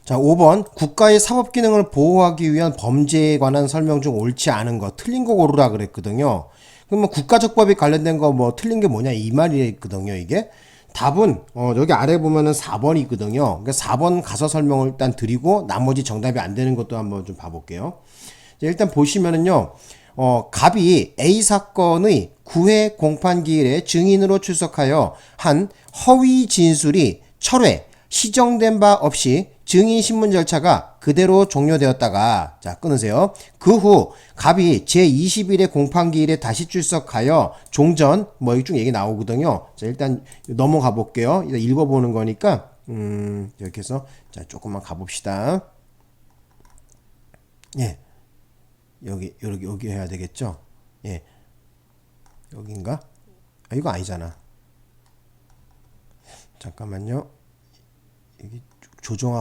자, 5번. 국가의 사법 기능을 보호하기 위한 범죄에 관한 설명 중 옳지 않은 거, 틀린 거 고르라 그랬거든요. 그러면 국가적 법이 관련된 거 뭐 틀린 게 뭐냐 이 말이거든요, 이게. 답은 여기 아래 보면은 4번이 있거든요. 그러니까 4번 가서 설명을 일단 드리고 나머지 정답이 안 되는 것도 한번 좀 봐볼게요. 자, 일단 보시면은요. 갑이 A 사건의 9회 공판기일에 증인으로 출석하여 한 허위 진술이 철회, 시정된 바 없이 증인 신문 절차가 그대로 종료되었다가, 자, 끊으세요. 그 후 갑이 제20일의 공판기일에 다시 출석하여 종전, 뭐 이쪽 얘기 나오거든요. 자, 일단 넘어가 볼게요. 일단 읽어보는 거니까 이렇게 해서 자, 조금만 가봅시다. 예, 여기 해야 되겠죠. 예, 여긴가? 아, 이거 아니잖아. 잠깐만요. 여기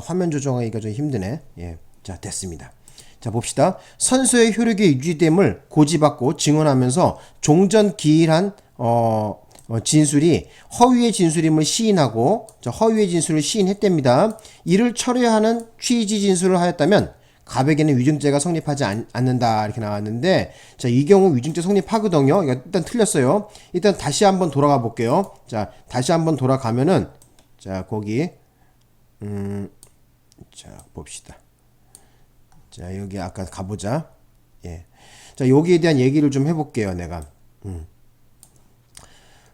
화면 조정하기가 좀 힘드네. 예. 자, 됐습니다. 자, 봅시다. 선서의 효력이 유지됨을 고지받고 증언하면서 종전 기일한 진술이 허위의 진술임을 시인하고, 허위의 진술을 시인했답니다. 이를 철회하는 취지 진술을 하였다면 갑에게는 위증죄가 성립하지 않는다 이렇게 나왔는데, 자, 이 경우 위증죄 성립하거든요. 이거 일단 틀렸어요. 일단 다시 한번 돌아가 볼게요. 자, 다시 한번 돌아가면은, 자, 거기 자, 봅시다. 자, 여기 아까 가보자. 예. 자, 여기에 대한 얘기를 좀 해볼게요, 내가.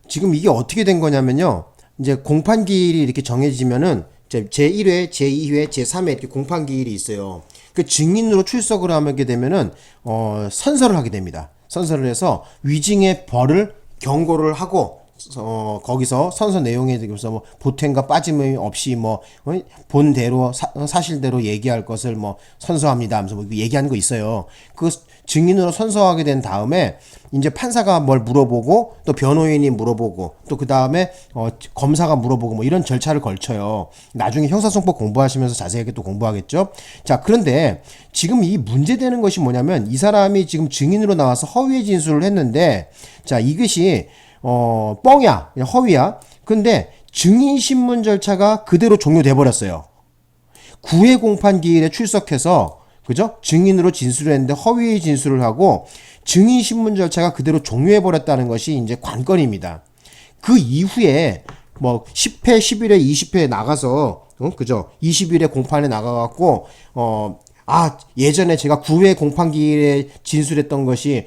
지금 이게 어떻게 된 거냐면요. 이제 공판기일이 이렇게 정해지면은, 제1회, 제2회, 제3회 이렇게 공판기일이 있어요. 그 증인으로 출석을 하게 되면은, 선서를 하게 됩니다. 선서를 해서 위증의 벌을 경고를 하고, 거기서 선서 내용에 대해서 뭐 보탬과 빠짐이 없이 뭐 본대로 사실대로 얘기할 것을 뭐 선서합니다 하면서 뭐 얘기하는 거 있어요. 그 증인으로 선서하게 된 다음에 이제 판사가 뭘 물어보고 또 변호인이 물어보고 또 그 다음에 검사가 물어보고 뭐 이런 절차를 걸쳐요. 나중에 형사소송법 공부하시면서 자세하게 또 공부하겠죠. 자, 그런데 지금 이 문제되는 것이 뭐냐면 이 사람이 지금 증인으로 나와서 허위의 진술을 했는데, 자, 이것이 뻥이야. 허위야. 근데 증인신문 절차가 그대로 종료돼 버렸어요. 9회 공판기일에 출석해서, 그죠? 증인으로 진술을 했는데 허위의 진술을 하고 증인신문 절차가 그대로 종료해 버렸다는 것이 이제 관건입니다. 그 이후에 뭐 10회, 11회, 20회에 나가서, 그죠? 20일에 공판에 나가갖고, 예전에 제가 9회 공판기일에 진술했던 것이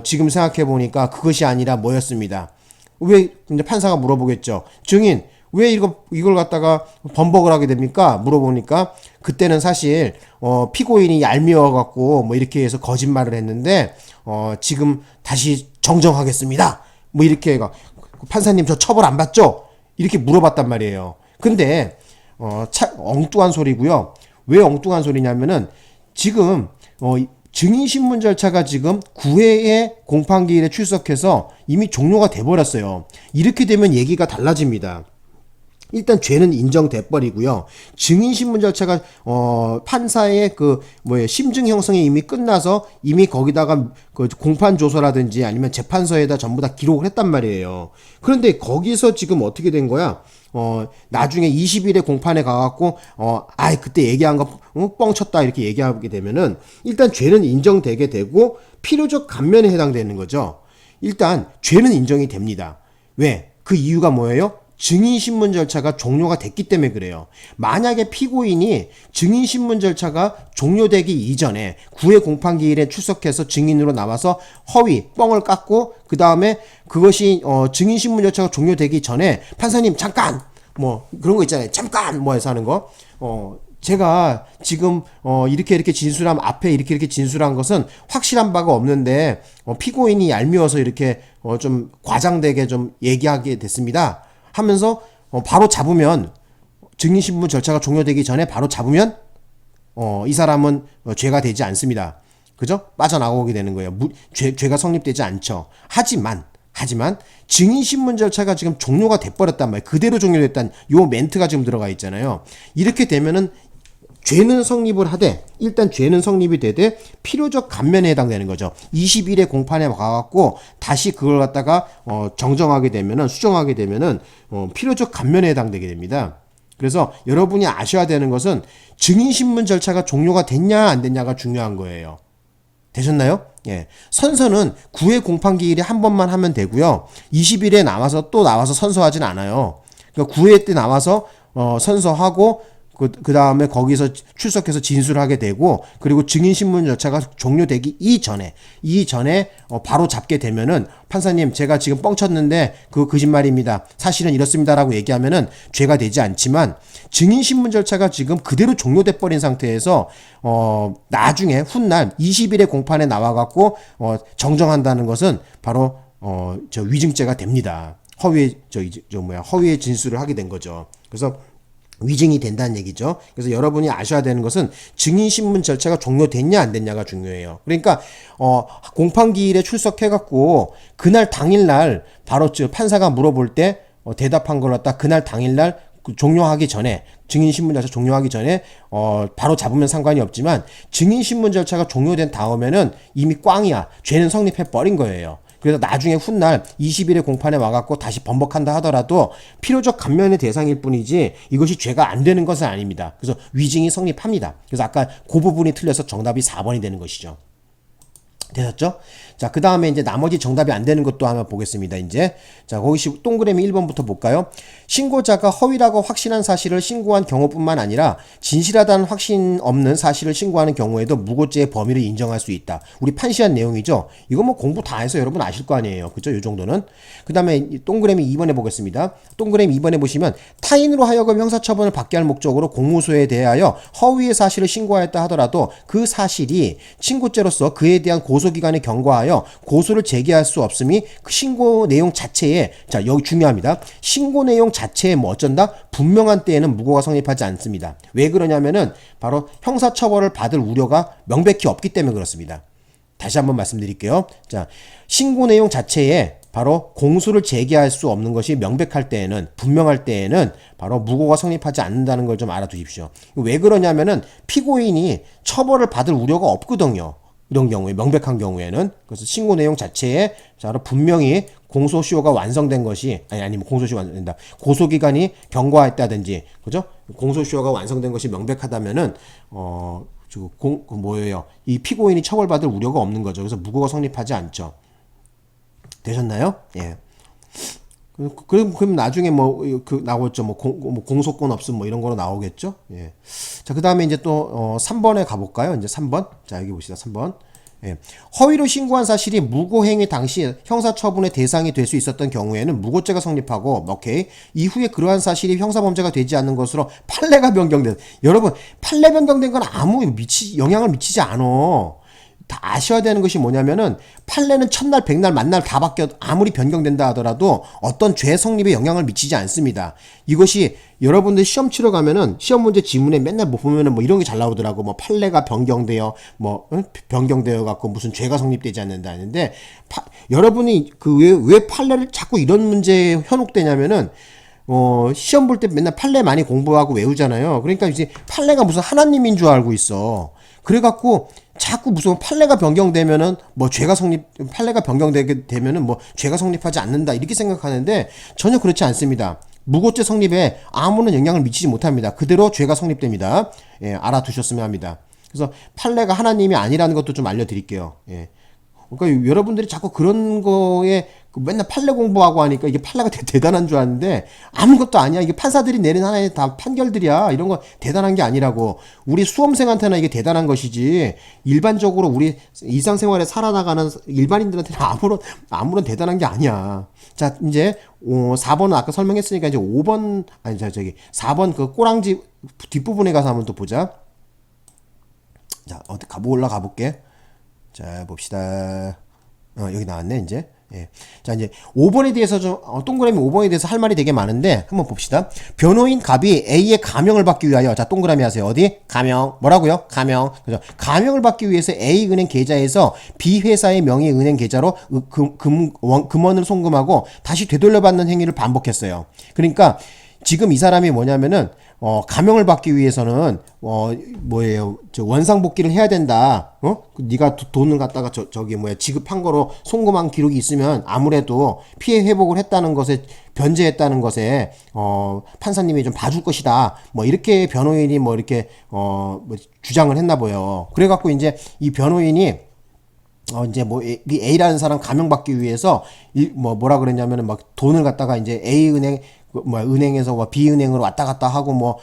지금 생각해 보니까 그것이 아니라 뭐였습니다. 왜 이제 판사가 물어보겠죠. 증인 왜 이걸 갖다가 번복을 하게 됩니까? 물어보니까 그때는 사실 피고인이 얄미워 갖고 뭐 이렇게 해서 거짓말을 했는데 지금 다시 정정하겠습니다. 뭐 이렇게 판사님 저 처벌 안 받죠? 이렇게 물어봤단 말이에요. 근데 엉뚱한 소리고요. 왜 엉뚱한 소리냐면은 지금 증인신문 절차가 지금 9회의 공판기일에 출석해서 이미 종료가 돼버렸어요. 이렇게 되면 얘기가 달라집니다. 일단 죄는 인정돼 버리고요. 증인신문 절차가 판사의 심증 형성이 이미 끝나서 이미 거기다가 그 공판 조서라든지 아니면 재판서에다 전부 다 기록을 했단 말이에요. 그런데 거기서 지금 어떻게 된 거야? 나중에 20일에 공판에 가갖고, 그때 얘기한 거, 뻥쳤다, 이렇게 얘기하게 되면은, 일단 죄는 인정되게 되고, 필요적 감면에 해당되는 거죠. 일단, 죄는 인정이 됩니다. 왜? 그 이유가 뭐예요? 증인신문 절차가 종료가 됐기 때문에 그래요. 만약에 피고인이 증인신문 절차가 종료되기 이전에 9회 공판기일에 출석해서 증인으로 나와서 허위, 뻥을 깎고 그 다음에 그것이 증인신문 절차가 종료되기 전에 판사님 잠깐! 뭐 그런 거 있잖아요. 잠깐! 뭐 해서 하는 거. 제가 지금 이렇게 진술한 앞에 이렇게 진술한 것은 확실한 바가 없는데 피고인이 얄미워서 이렇게 좀 과장되게 좀 얘기하게 됐습니다. 하면서 바로 잡으면 증인신문 절차가 종료되기 전에 바로 잡으면 이 사람은 죄가 되지 않습니다. 그죠? 빠져나오게 되는 거예요. 죄가 성립되지 않죠. 하지만 증인신문 절차가 지금 종료가 돼버렸단 말이에요. 그대로 종료됐다는 요 멘트가 지금 들어가 있잖아요. 이렇게 되면은 죄는 성립을 하되, 일단 죄는 성립이 되되 필요적 감면에 해당되는 거죠. 20일에 공판에 가갖고 다시 그걸 갖다가 정정하게 되면은, 수정하게 되면은 필요적 감면에 해당되게 됩니다. 그래서 여러분이 아셔야 되는 것은 증인신문 절차가 종료가 됐냐 안 됐냐가 중요한 거예요. 되셨나요? 예. 선서는 9회 공판기일에 한 번만 하면 되고요. 20일에 나와서 또 나와서 선서하진 않아요. 그러니까 9회 때 나와서 선서하고 그 다음에 거기서 출석해서 진술을 하게 되고, 그리고 증인신문 절차가 종료되기 이전에 바로 잡게 되면은 판사님 제가 지금 뻥쳤는데 그거 거짓말입니다, 사실은 이렇습니다라고 얘기하면은 죄가 되지 않지만, 증인신문 절차가 지금 그대로 종료돼 버린 상태에서 나중에 훗날 20일의 공판에 나와갖고 정정한다는 것은 바로 위증죄가 됩니다. 허위의 진술을 하게 된 거죠. 그래서 위증이 된다는 얘기죠. 그래서 여러분이 아셔야 되는 것은 증인신문 절차가 종료됐냐 안 됐냐가 중요해요. 그러니까 공판기일에 출석해갖고 그날 당일날 바로 판사가 물어볼 때 대답한 걸 갖다 그날 당일날 종료하기 전에, 증인신문 절차 종료하기 전에 바로 잡으면 상관이 없지만, 증인신문 절차가 종료된 다음에는 이미 꽝이야, 죄는 성립해 버린 거예요. 그래서 나중에 훗날 20일의 공판에 와갖고 다시 번복한다 하더라도 필요적 감면의 대상일 뿐이지 이것이 죄가 안 되는 것은 아닙니다. 그래서 위증이 성립합니다. 그래서 아까 그 부분이 틀려서 정답이 4번이 되는 것이죠. 되셨죠? 자, 그 다음에 이제 나머지 정답이 안 되는 것도 한번 보겠습니다. 이제 자, 거기시 동그라미 1번부터 볼까요? 신고자가 허위라고 확신한 사실을 신고한 경우뿐만 아니라 진실하다는 확신 없는 사실을 신고하는 경우에도 무고죄의 범위를 인정할 수 있다. 우리 판시한 내용이죠. 이거 뭐 공부 다 해서 여러분 아실 거 아니에요. 그죠? 이 정도는. 그 다음에 동그라미 2번에 보겠습니다. 동그라미 2번에 보시면 타인으로 하여금 형사처분을 받게 할 목적으로 공무소에 대하여 허위의 사실을 신고하였다 하더라도 그 사실이 친고죄로서 그에 대한 고소기관에 경과하여 고소를 제기할 수 없음이 그 신고 내용 자체에, 자 여기 중요합니다, 신고 내용 자체에 뭐 어쩐다? 분명한 때에는 무고가 성립하지 않습니다. 왜 그러냐면은 바로 형사처벌을 받을 우려가 명백히 없기 때문에 그렇습니다. 다시 한번 말씀드릴게요. 자, 신고 내용 자체에 바로 공소를 제기할 수 없는 것이 명백할 때에는, 분명할 때에는 바로 무고가 성립하지 않는다는 걸 좀 알아두십시오. 왜 그러냐면은 피고인이 처벌을 받을 우려가 없거든요. 이런 경우에, 명백한 경우에는. 그래서 신고 내용 자체에 바로 분명히 공소시효가 완성된 것이, 아니면 공소시효 완성된다, 고소기간이 경과했다든지, 그죠? 공소시효가 완성된 것이 명백하다면은 뭐예요? 이 피고인이 처벌받을 우려가 없는 거죠. 그래서 무고가 성립하지 않죠. 되셨나요? 예. 그럼 나중에 나오겠죠. 공소권 없음 이런 거로 나오겠죠. 예. 자, 그 다음에 이제 또 3번에 가볼까요? 이제 3번. 자, 여기 봅시다. 3번. 예. 허위로 신고한 사실이 무고행위 당시 형사처분의 대상이 될 수 있었던 경우에는 무고죄가 성립하고, 오케이. 이후에 그러한 사실이 형사범죄가 되지 않는 것으로 판례가 변경된. 여러분, 판례 변경된 건 아무 영향을 미치지 않아. 다 아셔야 되는 것이 뭐냐면은, 판례는 첫날, 백날, 만날 다 바뀌어 아무리 변경된다 하더라도 어떤 죄 성립에 영향을 미치지 않습니다. 이것이 여러분들 시험 치러 가면은 시험 문제 지문에 맨날 보면은 이런 게 잘 나오더라고. 판례가 변경되어 변경되어 갖고 무슨 죄가 성립되지 않는다 하는데, 여러분이 왜 판례를 자꾸 이런 문제에 현혹되냐면은, 시험 볼 때 맨날 판례 많이 공부하고 외우잖아요. 그러니까 이제 판례가 무슨 하나님인 줄 알고 있어. 그래갖고 자꾸 무슨 판례가 변경되면은 판례가 변경되게 되면은 죄가 성립하지 않는다 이렇게 생각하는데, 전혀 그렇지 않습니다. 무고죄 성립에 아무런 영향을 미치지 못합니다. 그대로 죄가 성립됩니다. 예, 알아두셨으면 합니다. 그래서 판례가 하나님이 아니라는 것도 좀 알려드릴게요. 예. 그러니까 여러분들이 자꾸 그런 거에 맨날 판례 공부하고 하니까 이게 판례가 대단한 줄 아는데 아무것도 아니야. 이게 판사들이 내린 하나의 다 판결들이야. 이런 거 대단한 게 아니라고. 우리 수험생한테는 이게 대단한 것이지, 일반적으로 우리 일상생활에 살아나가는 일반인들한테는 아무런 대단한 게 아니야. 자, 이제 4번은 아까 설명했으니까 이제 4번 그 꼬랑지 뒷부분에 가서 한번 또 보자. 자, 올라가 볼게. 자, 봅시다. 여기 나왔네, 이제. 예. 자, 이제 5번에 대해서 동그라미 5번에 대해서 할 말이 되게 많은데, 한번 봅시다. 변호인 갑이 A의 가명을 받기 위하여, 자, 동그라미 하세요. 어디? 가명. 뭐라고요? 가명. 그죠? 가명을 받기 위해서 A은행 계좌에서 B 회사의 명의 은행 계좌로 금원을 송금하고 다시 되돌려받는 행위를 반복했어요. 그러니까, 지금 이 사람이 뭐냐면은 감형을 받기 위해서는 뭐예요? 저 원상복귀를 해야 된다. 네가 돈을 갖다가 저기 뭐야 지급한 거로 송금한 기록이 있으면 아무래도 피해 회복을 했다는 것에 변제했다는 것에 판사님이 좀 봐줄 것이다. 뭐 이렇게 변호인이 뭐 이렇게 뭐 주장을 했나 보여. 그래갖고 이제 이 변호인이 이제 뭐 이 A라는 사람 감형받기 위해서 뭐라 그랬냐면은 막 돈을 갖다가 이제 A 은행 은행에서 뭐 B 은행으로 왔다 갔다 하고 뭐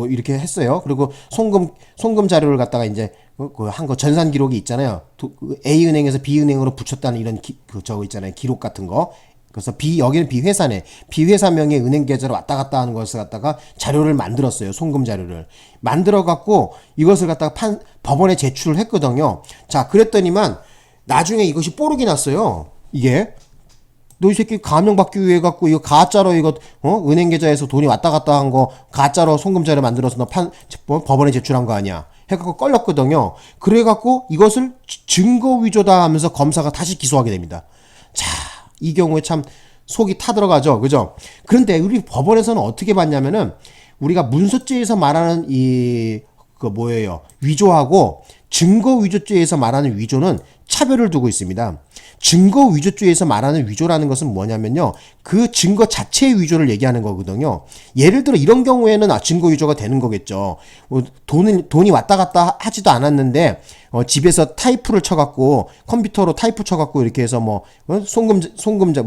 이렇게 했어요. 그리고 송금 자료를 갖다가 이제 한 거 전산 기록이 있잖아요. A 은행에서 B 은행으로 붙였다는 이런 저거 있잖아요. 기록 같은 거. 그래서 여기는 비회사네. 비회사명의 은행 계좌로 왔다 갔다 하는 것을 갖다가 자료를 만들었어요. 송금 자료를. 만들어 갖고 이것을 갖다가 법원에 제출을 했거든요. 자, 그랬더니만 나중에 이것이 뽀록이 났어요. 이게. 너 이 새끼 감형받기 위해 갖고 이거 가짜로 이거 은행 계좌에서 돈이 왔다 갔다 한 거 가짜로 송금 자료 만들어서 너 법원에 제출한 거 아니야. 해갖고 걸렸거든요. 그래갖고 이것을 증거 위조다 하면서 검사가 다시 기소하게 됩니다. 자, 이 경우에 참 속이 타들어가죠. 그죠? 그런데 우리 법원에서는 어떻게 봤냐면은 우리가 문서죄에서 말하는 뭐예요? 위조하고 증거 위조죄에서 말하는 위조는 차별을 두고 있습니다. 증거 위조죄에서 말하는 위조라는 것은 뭐냐면요. 그 증거 자체의 위조를 얘기하는 거거든요. 예를 들어 이런 경우에는 증거 위조가 되는 거겠죠. 돈이 왔다 갔다 하지도 않았는데 집에서 타이프를 쳐갖고 컴퓨터로 타이프 쳐갖고 이렇게 해서 송금자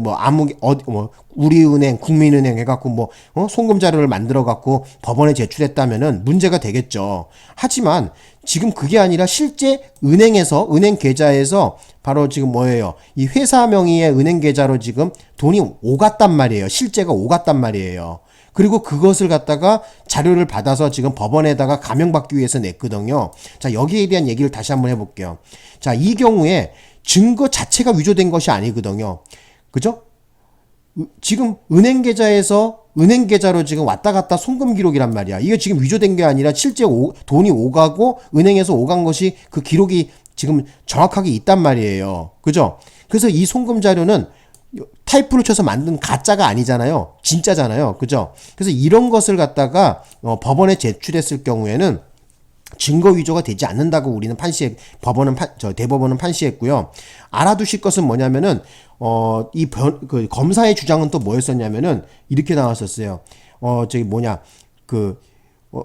우리은행, 국민은행 해갖고 송금 자료를 만들어갖고 법원에 제출했다면은 문제가 되겠죠. 하지만 지금 그게 아니라 실제 은행 계좌에서 바로 지금 뭐예요? 이 회사 명의의 은행 계좌로 지금 돈이 오갔단 말이에요. 실제가 오갔단 말이에요. 그리고 그것을 갖다가 자료를 받아서 지금 법원에다가 감형받기 위해서 냈거든요. 자, 여기에 대한 얘기를 다시 한번 해볼게요. 자, 이 경우에 증거 자체가 위조된 것이 아니거든요. 그죠? 지금 은행 계좌로 지금 왔다 갔다 송금 기록이란 말이야. 이게 지금 위조된 게 아니라 실제 돈이 오가고 은행에서 오간 것이 그 기록이 지금 정확하게 있단 말이에요. 그죠? 그래서 이 송금 자료는 타이프를 쳐서 만든 가짜가 아니잖아요. 진짜잖아요. 그죠? 그래서 이런 것을 갖다가 법원에 제출했을 경우에는 증거 위조가 되지 않는다고 우리는 대법원은 판시했고요. 알아두실 것은 뭐냐면은 검사의 주장은 또 뭐였었냐면은 이렇게 나왔었어요.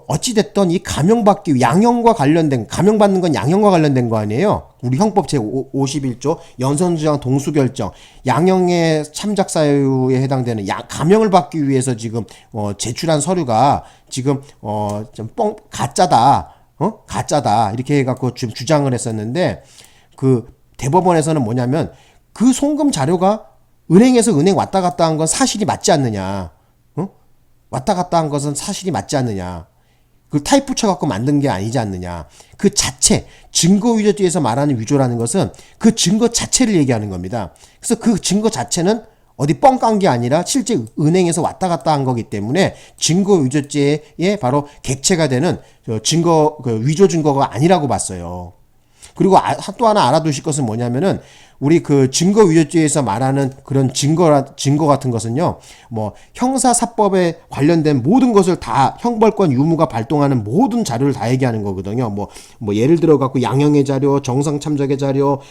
어찌됐던 이 감형받는 건 양형과 관련된 거 아니에요? 우리 형법 제51조 연선주장 동수결정 양형의 참작 사유에 해당되는 감형을 받기 위해서 지금 제출한 서류가 지금 가짜다 이렇게 해갖고 지금 주장을 했었는데 그 대법원에서는 뭐냐면 그 송금 자료가 은행에서 은행 왔다 갔다 한 건 사실이 맞지 않느냐? 왔다 갔다 한 것은 사실이 맞지 않느냐? 그 타이프 쳐갖고 만든 게 아니지 않느냐. 그 자체, 증거 위조죄에서 말하는 위조라는 것은 그 증거 자체를 얘기하는 겁니다. 그래서 그 증거 자체는 어디 뻥 깐 게 아니라 실제 은행에서 왔다 갔다 한 거기 때문에 증거 위조죄에 바로 객체가 되는 위조 증거가 아니라고 봤어요. 그리고 또 하나 알아두실 것은 뭐냐면은 우리 그 증거 위조죄에서 말하는 그런 증거 같은 것은요, 형사사법에 관련된 모든 것을 다 형벌권 유무가 발동하는 모든 자료를 다 얘기하는 거거든요. 예를 들어 갖고 양형의 자료, 정상참작의 자료,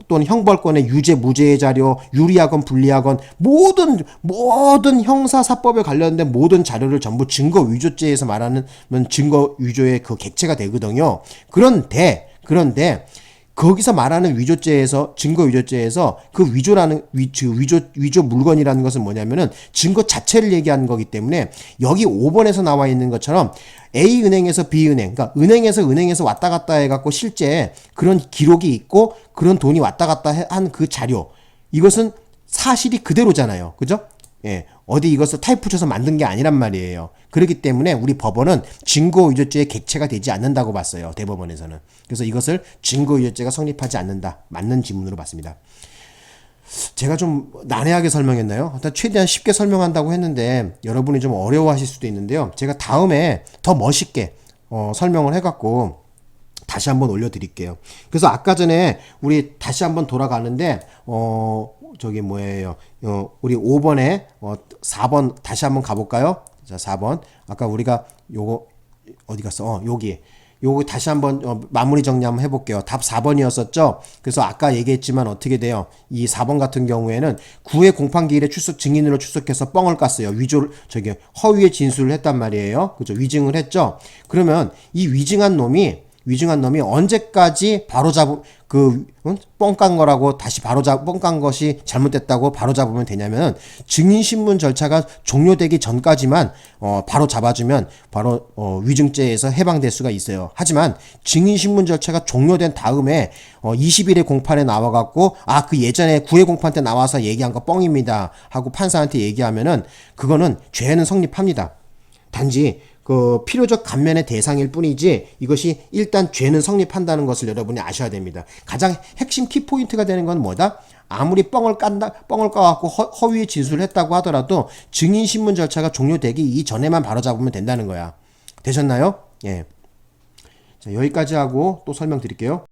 또는 형벌권의 유죄, 무죄의 자료, 유리하건 불리하건 모든 형사사법에 관련된 모든 자료를 전부 증거 위조죄에서 말하는 증거 위조의 그 객체가 되거든요. 그런데 거기서 말하는 증거 위조죄에서 그 위조 물건이라는 것은 뭐냐면은 증거 자체를 얘기하는 거기 때문에 여기 5번에서 나와 있는 것처럼 A 은행에서 B 은행, 그러니까 은행에서 왔다 갔다 해갖고 실제 그런 기록이 있고 그런 돈이 왔다 갔다 한 그 자료, 이것은 사실이 그대로잖아요. 그죠? 예, 어디 이것을 타이프 쳐서 만든 게 아니란 말이에요. 그렇기 때문에 우리 법원은 증거위조죄의 객체가 되지 않는다고 봤어요. 대법원에서는. 그래서 이것을 증거위조죄가 성립하지 않는다. 맞는 지문으로 봤습니다. 제가 좀 난해하게 설명했나요? 일단 최대한 쉽게 설명한다고 했는데 여러분이 좀 어려워하실 수도 있는데요. 제가 다음에 더 멋있게 설명을 해갖고 다시 한번 올려드릴게요. 그래서 아까 전에 우리 다시 한번 돌아가는데 저기 뭐예요? 우리 5번에 4번 다시 한번 가볼까요? 자, 4번. 아까 우리가 요거 어디 갔어? 여기. 요거 다시 한번 마무리 정리 한번 해볼게요. 답 4번이었었죠? 그래서 아까 얘기했지만 어떻게 돼요? 이 4번 같은 경우에는 9회 공판기일에 출석 증인으로 출석해서 뻥을 깠어요. 허위의 진술을 했단 말이에요. 그죠? 위증을 했죠? 그러면 이 위증한 놈이 언제까지 뻥 깐 거라고 다시 뻥 깐 것이 잘못됐다고 바로 잡으면 되냐면, 증인신문 절차가 종료되기 전까지만 바로 잡아주면 바로 위증죄에서 해방될 수가 있어요. 하지만 증인신문 절차가 종료된 다음에 20일에 공판에 나와갖고 그 예전에 9회 공판 때 나와서 얘기한 거 뻥입니다 하고 판사한테 얘기하면은 그거는 죄는 성립합니다. 단지 필요적 감면의 대상일 뿐이지 이것이 일단 죄는 성립한다는 것을 여러분이 아셔야 됩니다. 가장 핵심 키포인트가 되는 건 뭐다? 아무리 뻥을 까갖고 허위의 진술을 했다고 하더라도 증인신문 절차가 종료되기 이전에만 바로잡으면 된다는 거야. 되셨나요? 예. 자, 여기까지 하고 또 설명드릴게요.